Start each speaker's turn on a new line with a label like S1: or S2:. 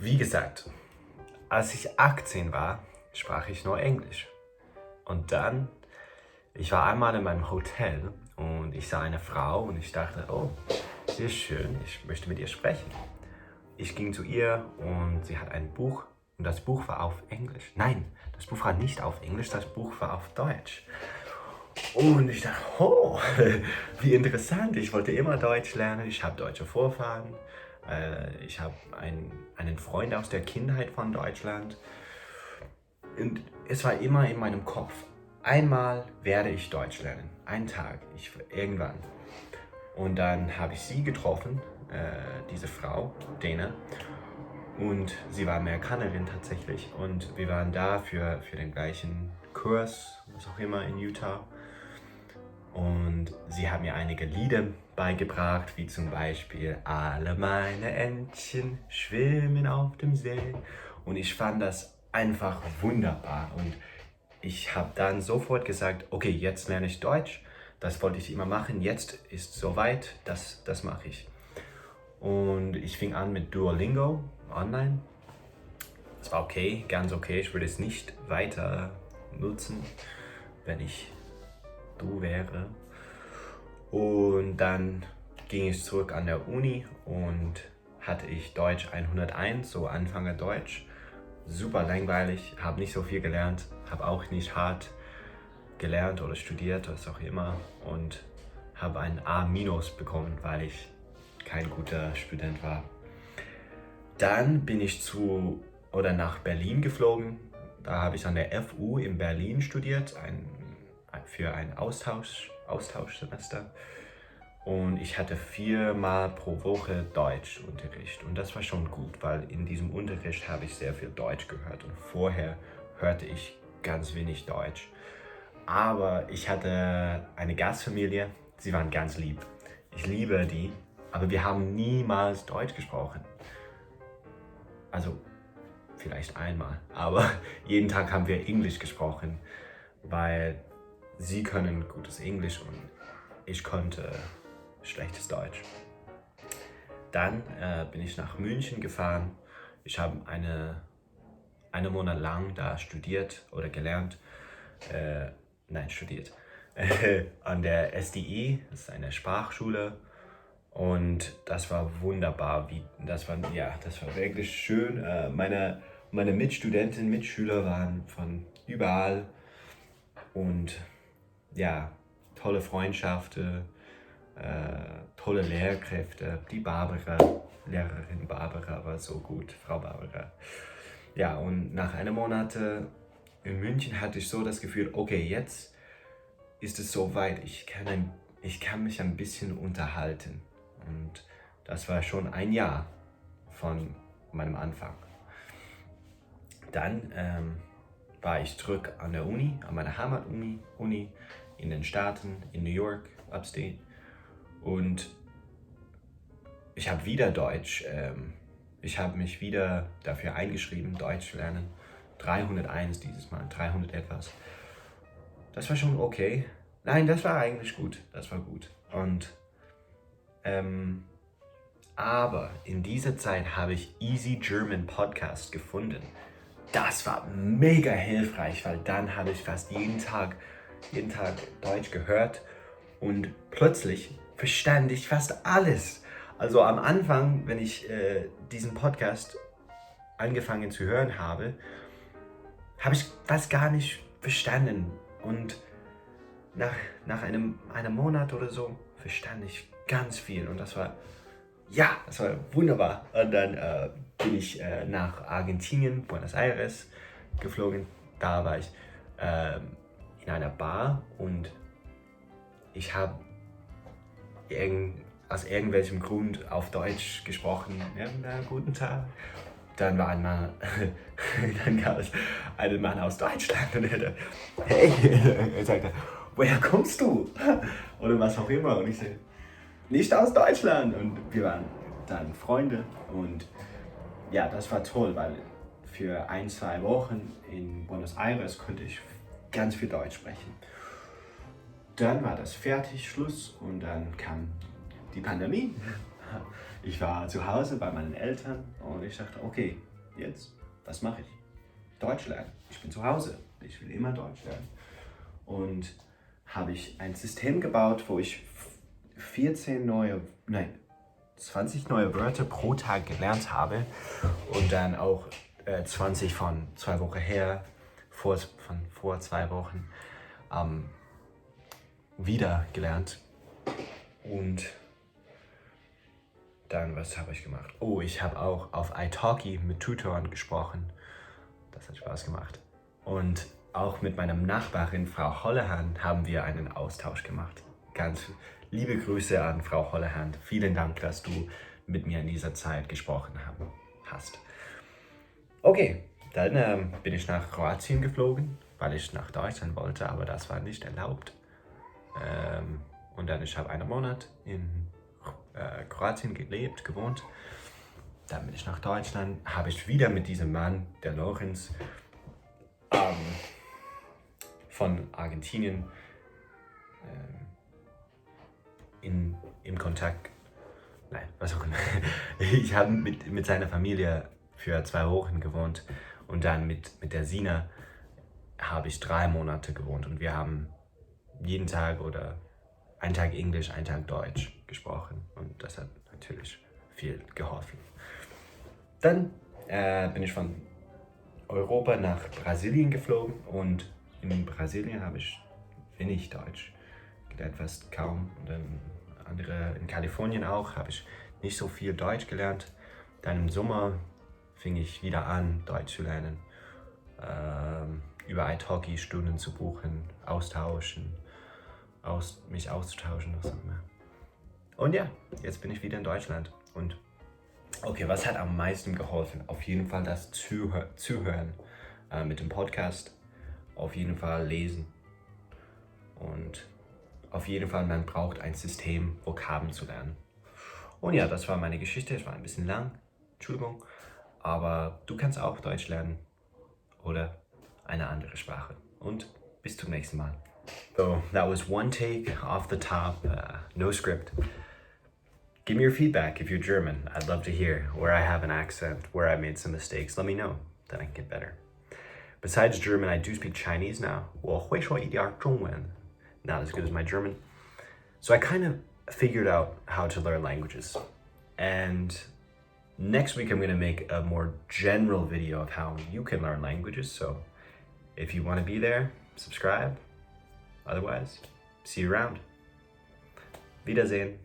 S1: Wie gesagt, als ich 18 war, sprach ich nur Englisch. Und dann, ich war einmal in meinem Hotel und ich sah eine Frau und ich dachte, oh, sie ist schön, ich möchte mit ihr sprechen. Ich ging zu ihr und sie hat ein Buch und das Buch war auf Englisch. Nein, das Buch war nicht auf Englisch, das Buch war auf Deutsch. Und ich dachte, oh, wie interessant, ich wollte immer Deutsch lernen, ich habe deutsche Vorfahren, ich habe einen Freund aus der Kindheit von Deutschland. Und es war immer in meinem Kopf, einmal werde ich Deutsch lernen, einen Tag, irgendwann. Und dann habe ich sie getroffen, diese Frau, Dana. Und sie war Amerikanerin tatsächlich. Und wir waren da für den gleichen Kurs, was auch immer, in Utah. Und sie hat mir einige Lieder beigebracht, wie zum Beispiel Alle meine Entchen schwimmen auf dem See. Und ich fand das einfach wunderbar. Und ich habe dann sofort gesagt, okay, jetzt lerne ich Deutsch. Das wollte ich immer machen. Jetzt ist soweit, das mache ich. Und ich fing an mit Duolingo online. Es war okay, ganz okay. Ich würde es nicht weiter nutzen, wenn ich du wäre. Und dann ging ich zurück an der Uni und hatte ich Deutsch 101, so Anfänger Deutsch. Super langweilig, habe nicht so viel gelernt, habe auch nicht hart gelernt oder studiert, was auch immer. Und habe ein A- bekommen, weil ich kein guter Student war. Dann bin ich nach Berlin geflogen. Da habe ich an der FU in Berlin studiert, für ein Austauschsemester. Und ich hatte 4-mal pro Woche Deutschunterricht. Und das war schon gut, weil in diesem Unterricht habe ich sehr viel Deutsch gehört. Und vorher hörte ich ganz wenig Deutsch. Aber ich hatte eine Gastfamilie, sie waren ganz lieb. Ich liebe die, aber wir haben niemals Deutsch gesprochen. Also vielleicht einmal, aber jeden Tag haben wir Englisch gesprochen, weil sie können gutes Englisch und ich konnte schlechtes Deutsch. Dann bin ich nach München gefahren. Ich habe einen Monat lang da studiert oder gelernt. Studiert. An der SDI, das ist eine Sprachschule. Und das war wunderbar. Das war wirklich schön. Meine Mitstudentinnen, Mitschüler waren von überall. Und ja, tolle Freundschaften, tolle Lehrkräfte. Lehrerin Barbara war so gut, Frau Barbara. Ja, und nach einem Monat in München hatte ich so das Gefühl, okay, jetzt ist es soweit, ich kann mich ein bisschen unterhalten. Und das war schon ein Jahr von meinem Anfang. Dann war ich zurück an der Uni, an meiner Heimat-Uni in den Staaten, in New York, Upstate. Und ich habe wieder Deutsch. Ich habe mich wieder dafür eingeschrieben, Deutsch zu lernen. 301 dieses Mal, 300 etwas. Das war schon okay. Nein, das war eigentlich gut. Das war gut. Und aber in dieser Zeit habe ich Easy German Podcast gefunden. Das war mega hilfreich, weil dann habe ich fast jeden Tag Deutsch gehört und plötzlich verstand ich fast alles. Also am Anfang, wenn ich diesen Podcast angefangen zu hören habe ich fast gar nicht verstanden. Und nach einem Monat oder so verstand ich ganz viel. Und das war wunderbar. Und dann bin ich nach Argentinien, Buenos Aires geflogen. Da war ich in einer Bar und ich habe aus irgendwelchem Grund auf Deutsch gesprochen. Ja, guten Tag. Dann dann gab es einen Mann aus Deutschland und er sagte, woher kommst du? Oder was auch immer. Und ich sagte, nicht aus Deutschland. Und wir waren dann Freunde und ja, das war toll, weil für 1-2 Wochen in Buenos Aires konnte ich ganz viel Deutsch sprechen. Dann war das fertig, Schluss und dann kam die Pandemie. Ich war zu Hause bei meinen Eltern und ich dachte, okay, jetzt, was mache ich? Deutsch lernen. Ich bin zu Hause. Ich will immer Deutsch lernen. Und habe ich ein System gebaut, wo ich 20 neue Wörter pro Tag gelernt habe und dann auch 20 von 2 Wochen her, von vor 2 Wochen, wieder gelernt. Und dann, was habe ich gemacht? Oh, ich habe auch auf italki mit Tutoren gesprochen. Das hat Spaß gemacht. Und auch mit meiner Nachbarin, Frau Hollehan, haben wir einen Austausch gemacht. Ganz liebe Grüße an Frau Hollehan. Vielen Dank, dass du mit mir in dieser Zeit gesprochen hast. Okay, dann bin ich nach Kroatien geflogen, weil ich nach Deutschland wollte, aber das war nicht erlaubt. Und dann ich habe einen Monat in Kroatien gewohnt. Dann bin ich nach Deutschland, habe ich wieder mit diesem Mann, der Lorenz, von Argentinien im Kontakt. Nein, was auch immer. Ich habe mit seiner Familie für 2 Wochen gewohnt und dann mit der Sina habe ich 3 Monate gewohnt und wir haben jeden Tag oder einen Tag Englisch, einen Tag Deutsch gesprochen und das hat natürlich viel geholfen. Dann bin ich von Europa nach Brasilien geflogen und in Brasilien habe ich wenig Deutsch gelernt, fast kaum. Und dann in Kalifornien auch habe ich nicht so viel Deutsch gelernt. Dann im Sommer fing ich wieder an, Deutsch zu lernen, über italki Stunden zu buchen, mich auszutauschen, was auch immer. Und ja, jetzt bin ich wieder in Deutschland. Und okay, was hat am meisten geholfen? Auf jeden Fall das Zuhören mit dem Podcast. Auf jeden Fall lesen. Und auf jeden Fall, man braucht ein System, Vokabeln zu lernen. Und ja, das war meine Geschichte. Es war ein bisschen lang. Entschuldigung. Aber du kannst auch Deutsch lernen. Oder eine andere Sprache. Und bis zum nächsten Mal. So, that was one take off the top. No script. Give me your feedback if you're German. I'd love to hear where I have an accent, where I made some mistakes. Let me know, then I can get better. Besides German, I do speak Chinese now. 我会说一点中文. Not as good as my German. So I kind of figured out how to learn languages. And next week I'm going to make a more general video of how you can learn languages. So if you want to be there, subscribe. Otherwise, see you around. Wiedersehen.